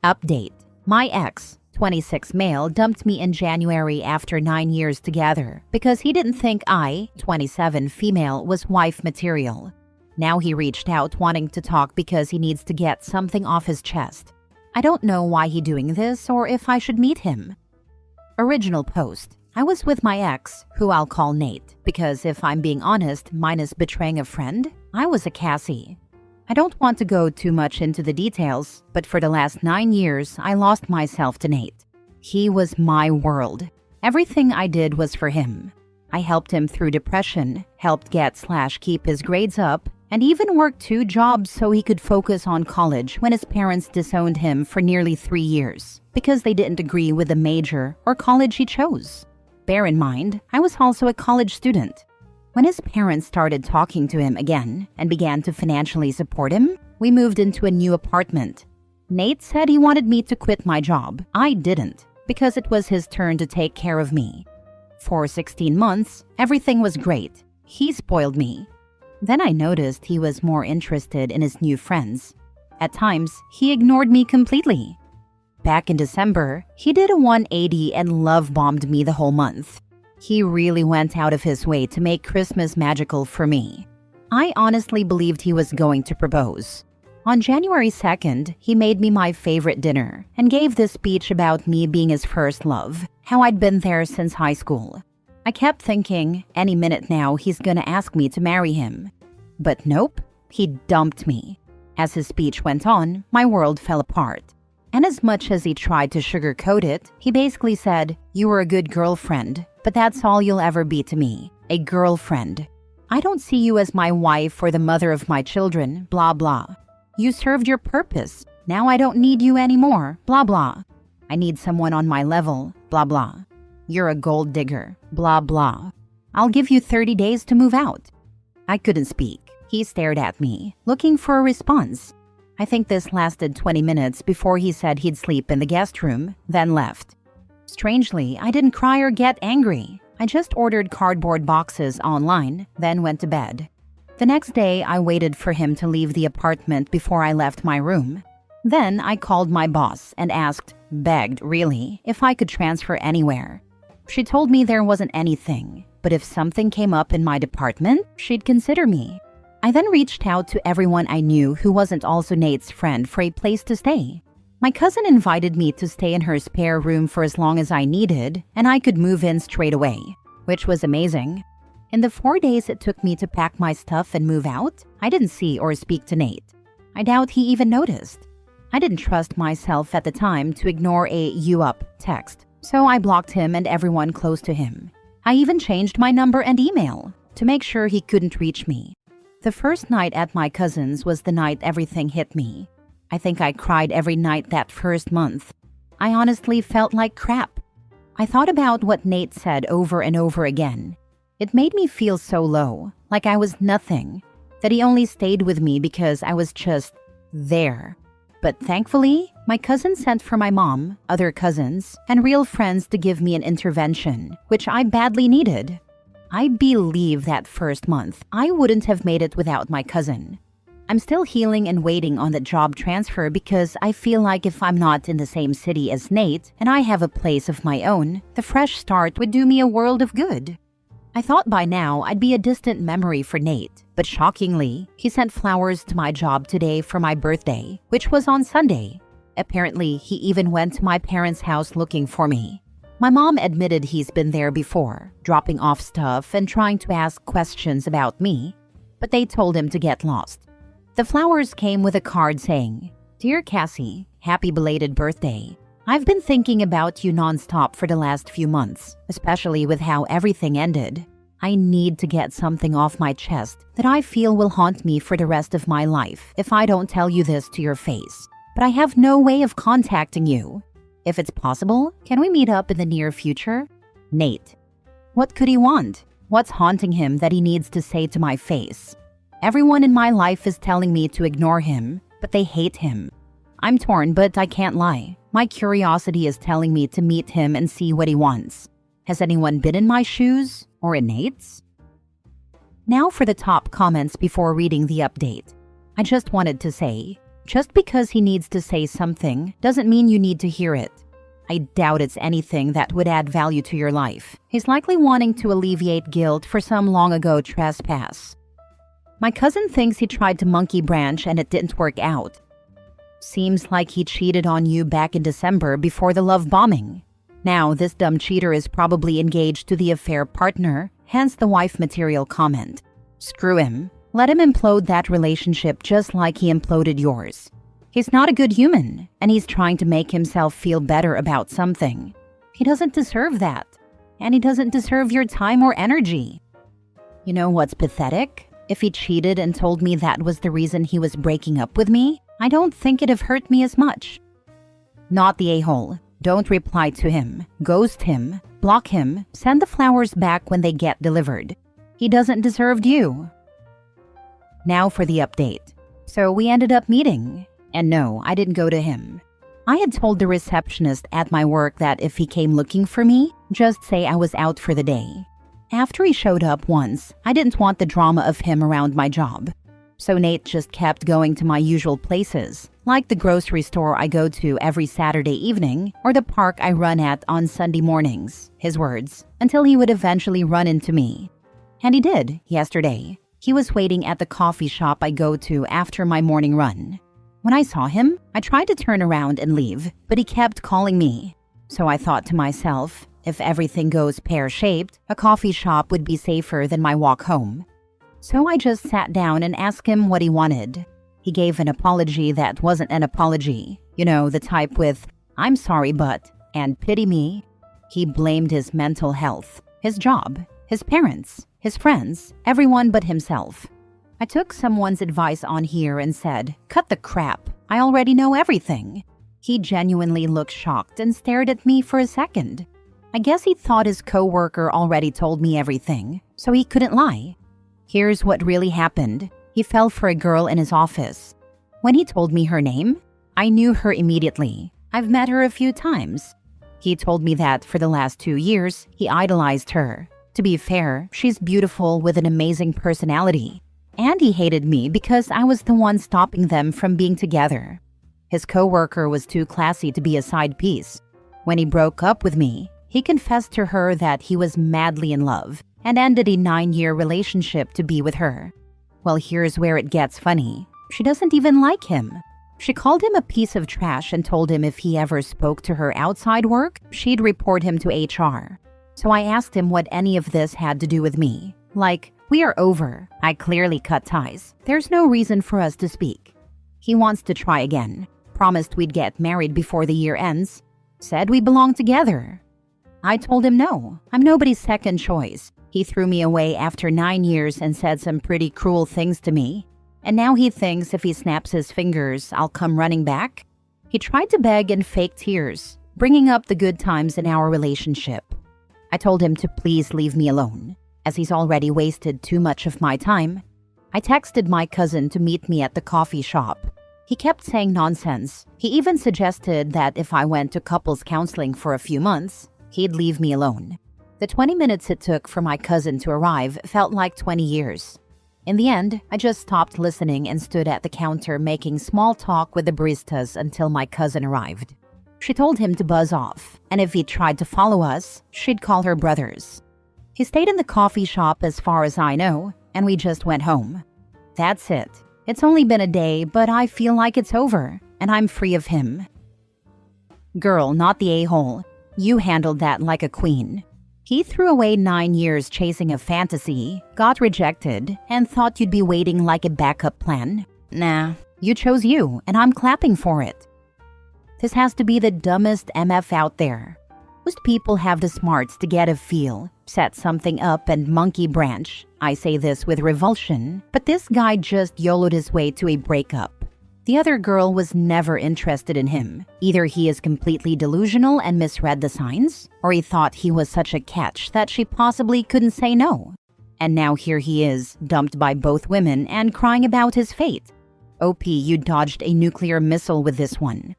Update. My ex, 26 male, dumped me in January after 9 years together because he didn't think I, 27 female, was wife material. Now he reached out wanting to talk because he needs to get something off his chest. I don't know why he doing this or if I should meet him. Original post. I was with my ex, who I'll call Nate, because if I'm being honest, minus betraying a friend, I was a Cassie. I don't want to go too much into the details, but for the last 9 years, I lost myself to Nate. He was my world. Everything I did was for him. I helped him through depression, helped get/keep his grades up, and even worked 2 jobs so he could focus on college when his parents disowned him for nearly 3 years because they didn't agree with the major or college he chose. Bear in mind, I was also a college student. When his parents started talking to him again and began to financially support him, we moved into a new apartment. Nate said he wanted me to quit my job. I didn't, because it was his turn to take care of me. For 16 months, everything was great. He spoiled me. Then I noticed he was more interested in his new friends. At times, he ignored me completely. Back in December, he did a 180 and love-bombed me the whole month. He really went out of his way to make Christmas magical for me. I honestly believed he was going to propose. On January 2nd, he made me my favorite dinner and gave this speech about me being his first love, how I'd been there since high school. I kept thinking, any minute now he's gonna ask me to marry him. But nope, he dumped me. As his speech went on, my world fell apart. And as much as he tried to sugarcoat it, he basically said, "You were a good girlfriend, but that's all you'll ever be to me, a girlfriend. I don't see you as my wife or the mother of my children, blah blah. You served your purpose. Now I don't need you anymore, blah blah. I need someone on my level, blah blah. You're a gold digger, blah blah. I'll give you 30 days to move out." I couldn't speak. He stared at me, looking for a response. I think this lasted 20 minutes before he said he'd sleep in the guest room, then left. Strangely, I didn't cry or get angry. I just ordered cardboard boxes online, then went to bed. The next day, I waited for him to leave the apartment before I left my room. Then I called my boss and asked, begged really, if I could transfer anywhere. She told me there wasn't anything, but if something came up in my department, she'd consider me. I then reached out to everyone I knew who wasn't also Nate's friend for a place to stay. My cousin invited me to stay in her spare room for as long as I needed, and I could move in straight away, which was amazing. In the 4 days it took me to pack my stuff and move out, I didn't see or speak to Nate. I doubt he even noticed. I didn't trust myself at the time to ignore a "you up" text, so I blocked him and everyone close to him. I even changed my number and email to make sure he couldn't reach me. The first night at my cousin's was the night everything hit me. I think I cried every night that first month. I honestly felt like crap. I thought about what Nate said over and over again. It made me feel so low, like I was nothing, that he only stayed with me because I was just there. But thankfully, my cousin sent for my mom, other cousins, and real friends to give me an intervention, which I badly needed. I believe that first month, I wouldn't have made it without my cousin. I'm still healing and waiting on the job transfer because I feel like if I'm not in the same city as Nate and I have a place of my own, the fresh start would do me a world of good. I thought by now I'd be a distant memory for Nate, but shockingly, he sent flowers to my job today for my birthday, which was on Sunday. Apparently, he even went to my parents' house looking for me. My mom admitted he's been there before, dropping off stuff and trying to ask questions about me, but they told him to get lost. The flowers came with a card saying, "Dear Cassie, happy belated birthday. I've been thinking about you nonstop for the last few months, especially with how everything ended. I need to get something off my chest that I feel will haunt me for the rest of my life if I don't tell you this to your face. But I have no way of contacting you. If it's possible, can we meet up in the near future? Nate." What could he want? What's haunting him that he needs to say to my face? Everyone in my life is telling me to ignore him, but they hate him. I'm torn, but I can't lie. My curiosity is telling me to meet him and see what he wants. Has anyone been in my shoes or in Nate's? Now for the top comments before reading the update. I just wanted to say, Just because he needs to say something doesn't mean you need to hear it. I doubt it's anything that would add value to your life. He's likely wanting to alleviate guilt for some long ago trespass. My cousin thinks he tried to monkey branch and it didn't work out. Seems like he cheated on you back in December before the love bombing. Now this dumb cheater is probably engaged to the affair partner, hence the wife material comment. Screw him. Let him implode that relationship just like he imploded yours. He's not a good human, and he's trying to make himself feel better about something. He doesn't deserve that, and he doesn't deserve your time or energy. You know what's pathetic? If he cheated and told me that was the reason he was breaking up with me, I don't think it'd have hurt me as much. Not the a-hole. Don't reply to him, ghost him, block him, send the flowers back when they get delivered. He doesn't deserve you. Now for the update. So we ended up meeting. And no, I didn't go to him. I had told the receptionist at my work that if he came looking for me, just say I was out for the day. After he showed up once, I didn't want the drama of him around my job. So Nate just kept going to my usual places, like the grocery store I go to every Saturday evening or the park I run at on Sunday mornings, his words, until he would eventually run into me. And he did, yesterday. He was waiting at the coffee shop I go to after my morning run. When I saw him, I tried to turn around and leave, but he kept calling me. So I thought to myself, if everything goes pear-shaped, a coffee shop would be safer than my walk home. So I just sat down and asked him what he wanted. He gave an apology that wasn't an apology. You know, the type with, "I'm sorry but," and "pity me." He blamed his mental health, his job, his parents, his friends, everyone but himself. I took someone's advice on here and said, "Cut the crap. I already know everything." He genuinely looked shocked and stared at me for a second. I guess he thought his coworker already told me everything, so he couldn't lie. Here's what really happened. He fell for a girl in his office. When he told me her name, I knew her immediately. I've met her a few times. He told me that for the last 2 years, he idolized her. To be fair, she's beautiful with an amazing personality. And he hated me because I was the one stopping them from being together. His coworker was too classy to be a side piece. When he broke up with me, he confessed to her that he was madly in love and ended a 9-year relationship to be with her. Well, here's where it gets funny. She doesn't even like him. She called him a piece of trash and told him if he ever spoke to her outside work, she'd report him to HR. So I asked him what any of this had to do with me. Like, we are over. I clearly cut ties. There's no reason for us to speak. He wants to try again. Promised we'd get married before the year ends. Said we belong together. I told him no. I'm nobody's second choice. He threw me away after 9 years and said some pretty cruel things to me. And now he thinks if he snaps his fingers, I'll come running back. He tried to beg and fake tears, bringing up the good times in our relationship. I told him to please leave me alone, as he's already wasted too much of my time. I texted my cousin to meet me at the coffee shop. He kept saying nonsense. He even suggested that if I went to couples counseling for a few months, he'd leave me alone. The 20 minutes it took for my cousin to arrive felt like 20 years. In the end, I just stopped listening and stood at the counter making small talk with the baristas until my cousin arrived. She told him to buzz off, and if he tried to follow us, she'd call her brothers. He stayed in the coffee shop as far as I know, and we just went home. That's it. It's only been a day, but I feel like it's over, and I'm free of him. Girl, not the a-hole. You handled that like a queen. He threw away 9 years chasing a fantasy, got rejected, and thought you'd be waiting like a backup plan. Nah, you chose you, and I'm clapping for it. This has to be the dumbest MF out there. Most people have the smarts to get a feel, set something up and monkey branch. I say this with revulsion, but this guy just YOLO'd his way to a breakup. The other girl was never interested in him. Either he is completely delusional and misread the signs, or he thought he was such a catch that she possibly couldn't say no. And now here he is, dumped by both women and crying about his fate. OP, you dodged a nuclear missile with this one.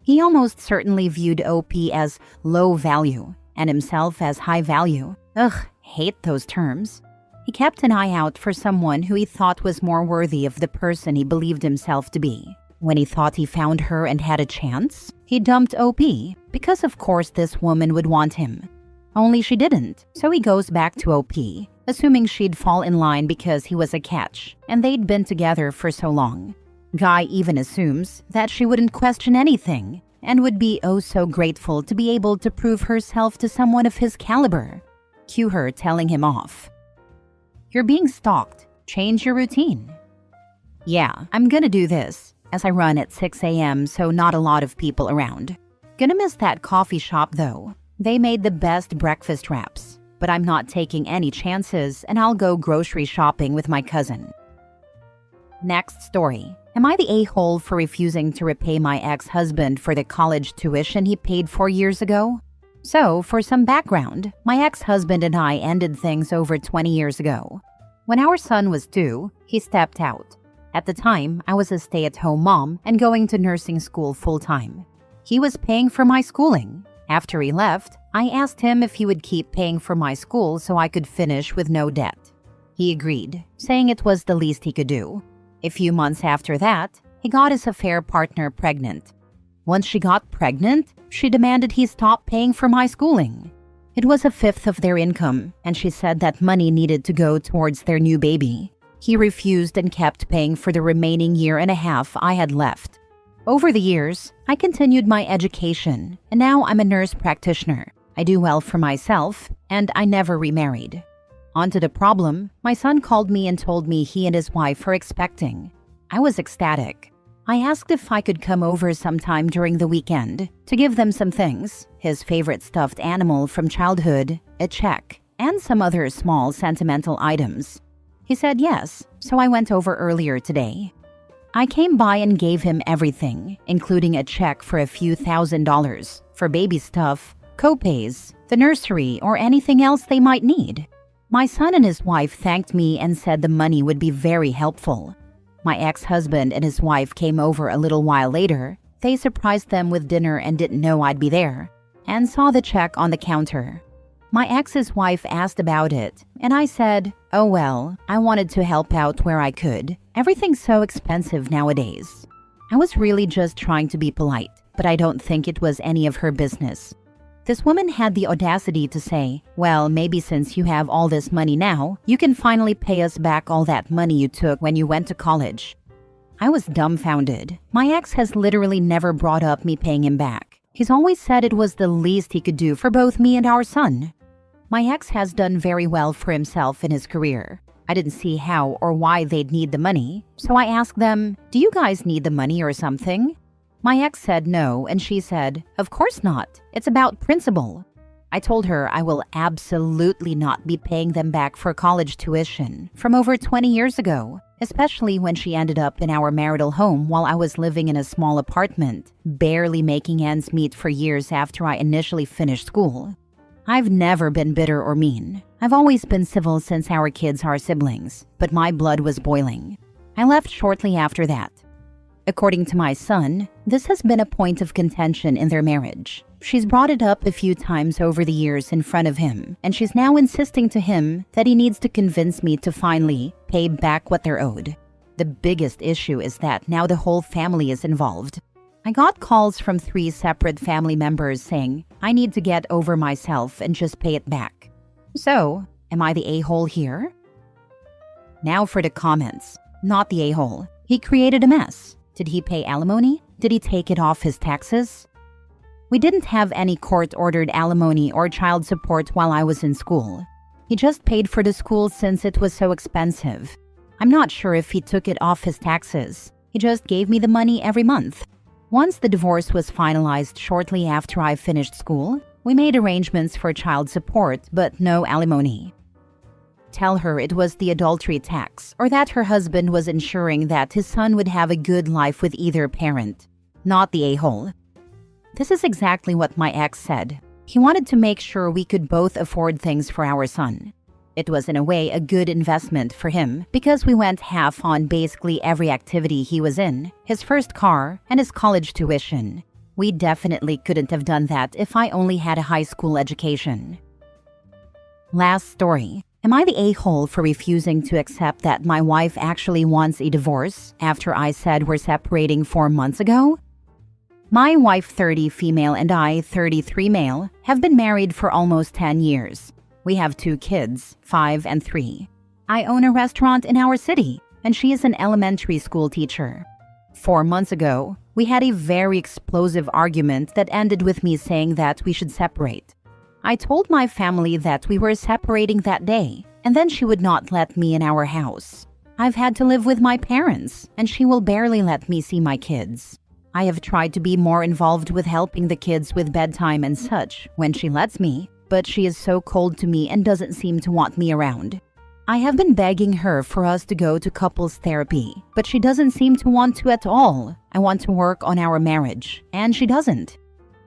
He almost certainly viewed OP as low value and himself as high value. Ugh, hate those terms. He kept an eye out for someone who he thought was more worthy of the person he believed himself to be. When he thought he found her and had a chance, he dumped OP because of course this woman would want him. Only she didn't, so he goes back to OP, assuming she'd fall in line because he was a catch and they'd been together for so long. Guy even assumes that she wouldn't question anything and would be oh so grateful to be able to prove herself to someone of his caliber. Cue her telling him off. You're being stalked. Change your routine. Yeah, I'm gonna do this, as I run at 6 a.m. so not a lot of people around. Gonna miss that coffee shop though. They made the best breakfast wraps, but I'm not taking any chances and I'll go grocery shopping with my cousin. Next story. Am I the a-hole for refusing to repay my ex-husband for the college tuition he paid 4 years ago? So, for some background, my ex-husband and I ended things over 20 years ago. When our son was 2, he stepped out. At the time, I was a stay-at-home mom and going to nursing school full-time. He was paying for my schooling. After he left, I asked him if he would keep paying for my school so I could finish with no debt. He agreed, saying it was the least he could do. A few months after that, he got his affair partner pregnant. Once she got pregnant, she demanded he stop paying for my schooling. It was a fifth of their income, and she said that money needed to go towards their new baby. He refused and kept paying for the remaining year and a half I had left. Over the years, I continued my education, and now I'm a nurse practitioner. I do well for myself, and I never remarried. On to the problem, my son called me and told me he and his wife are expecting. I was ecstatic. I asked if I could come over sometime during the weekend to give them some things, his favorite stuffed animal from childhood, a check, and some other small sentimental items. He said yes, so I went over earlier today. I came by and gave him everything, including a check for a few $1,000s for baby stuff, co-pays, the nursery, or anything else they might need. My son and his wife thanked me and said the money would be very helpful. My ex-husband and his wife came over a little while later. They surprised them with dinner and didn't know I'd be there, and saw the check on the counter. My ex's wife asked about it, and I said, oh well, I wanted to help out where I could. Everything's so expensive nowadays. I was really just trying to be polite, but I don't think it was any of her business. This woman had the audacity to say, well, maybe since you have all this money now, you can finally pay us back all that money you took when you went to college. I was dumbfounded. My ex has literally never brought up me paying him back. He's always said it was the least he could do for both me and our son. My ex has done very well for himself in his career. I didn't see how or why they'd need the money, so I asked them, do you guys need the money or something? My ex said no, and she said, of course not. It's about principle. I told her I will absolutely not be paying them back for college tuition from over 20 years ago, especially when she ended up in our marital home while I was living in a small apartment, barely making ends meet for years after I initially finished school. I've never been bitter or mean. I've always been civil since our kids are siblings, but my blood was boiling. I left shortly after that. According to my son, this has been a point of contention in their marriage. She's brought it up a few times over the years in front of him, and she's now insisting to him that he needs to convince me to finally pay back what they're owed. The biggest issue is that now the whole family is involved. I got calls from 3 separate family members saying I need to get over myself and just pay it back. So, am I the a-hole here? Now for the comments. Not the a-hole. He created a mess. Did he pay alimony? Did he take it off his taxes? We didn't have any court-ordered alimony or child support while I was in school. He just paid for the school since it was so expensive. I'm not sure if he took it off his taxes. He just gave me the money every month. Once the divorce was finalized shortly after I finished school, we made arrangements for child support but no alimony. Tell her it was the adultery tax or that her husband was ensuring that his son would have a good life with either parent. Not the a-hole. This is exactly what my ex said. He wanted to make sure we could both afford things for our son. It was in a way a good investment for him because we went half on basically every activity he was in, his first car, and his college tuition. We definitely couldn't have done that if I only had a high school education. Last story. Am I the a-hole for refusing to accept that my wife actually wants a divorce after I said we're separating 4 months ago? My wife, 30 female, and I, 33 male, have been married for almost 10 years. We have 2 kids, 5 and 3. I own a restaurant in our city, and she is an elementary school teacher. 4 months ago, we had a very explosive argument that ended with me saying that we should separate. I told my family that we were separating that day, and then she would not let me in our house. I've had to live with my parents, and she will barely let me see my kids. I have tried to be more involved with helping the kids with bedtime and such when she lets me, but she is so cold to me and doesn't seem to want me around. I have been begging her for us to go to couples therapy, but she doesn't seem to want to at all. I want to work on our marriage, and she doesn't.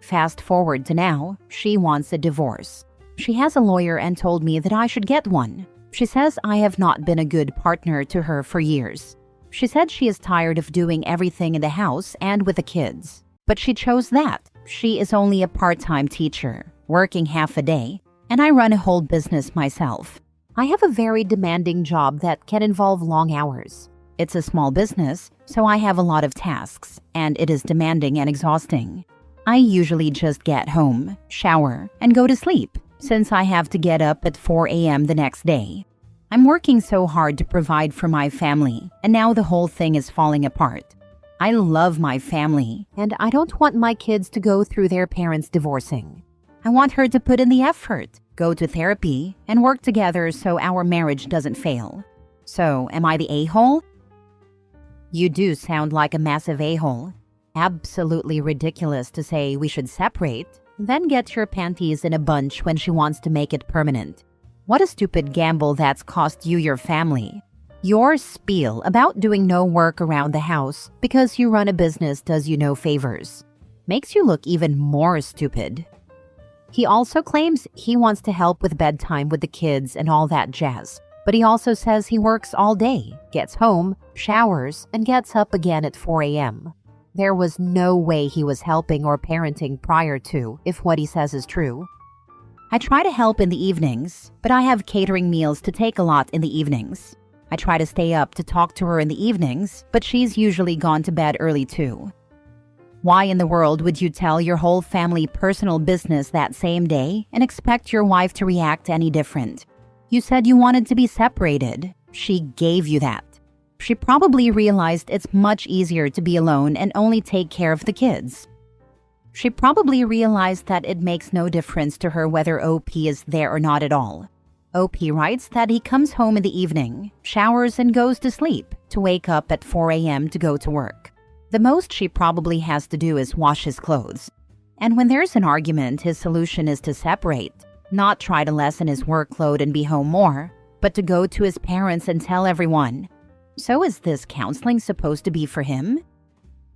Fast forward to now, she wants a divorce. She has a lawyer and told me that I should get one. She says I have not been a good partner to her for years. She said she is tired of doing everything in the house and with the kids. But she chose that. She is only a part-time teacher, working half a day, and I run a whole business myself. I have a very demanding job that can involve long hours. It's a small business, so I have a lot of tasks, and it is demanding and exhausting. I usually just get home, shower, and go to sleep, since I have to get up at 4 a.m. the next day. I'm working so hard to provide for my family, and now the whole thing is falling apart. I love my family, and I don't want my kids to go through their parents divorcing. I want her to put in the effort, go to therapy, and work together so our marriage doesn't fail. So, am I the a-hole? You do sound like a massive a-hole. Absolutely ridiculous to say we should separate, then get your panties in a bunch when she wants to make it permanent. What a stupid gamble that's cost you your family. Your spiel about doing no work around the house because you run a business does you no favors. Makes you look even more stupid. He also claims he wants to help with bedtime with the kids and all that jazz, but he also says he works all day, gets home, showers, and gets up again at 4 a.m. There was no way he was helping or parenting prior to, if what he says is true. I try to help in the evenings, but I have catering meals to take a lot in the evenings. I try to stay up to talk to her in the evenings, but she's usually gone to bed early too. Why in the world would you tell your whole family personal business that same day and expect your wife to react any different? You said you wanted to be separated. She gave you that. She probably realized it's much easier to be alone and only take care of the kids. She probably realized that it makes no difference to her whether OP is there or not at all. OP writes that he comes home in the evening, showers and goes to sleep, to wake up at 4 a.m. to go to work. The most she probably has to do is wash his clothes. And when there's an argument, his solution is to separate, not try to lessen his workload and be home more, but to go to his parents and tell everyone. So is this counseling supposed to be for him?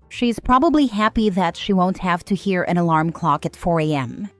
She's probably happy that she won't have to hear an alarm clock at 4 a.m.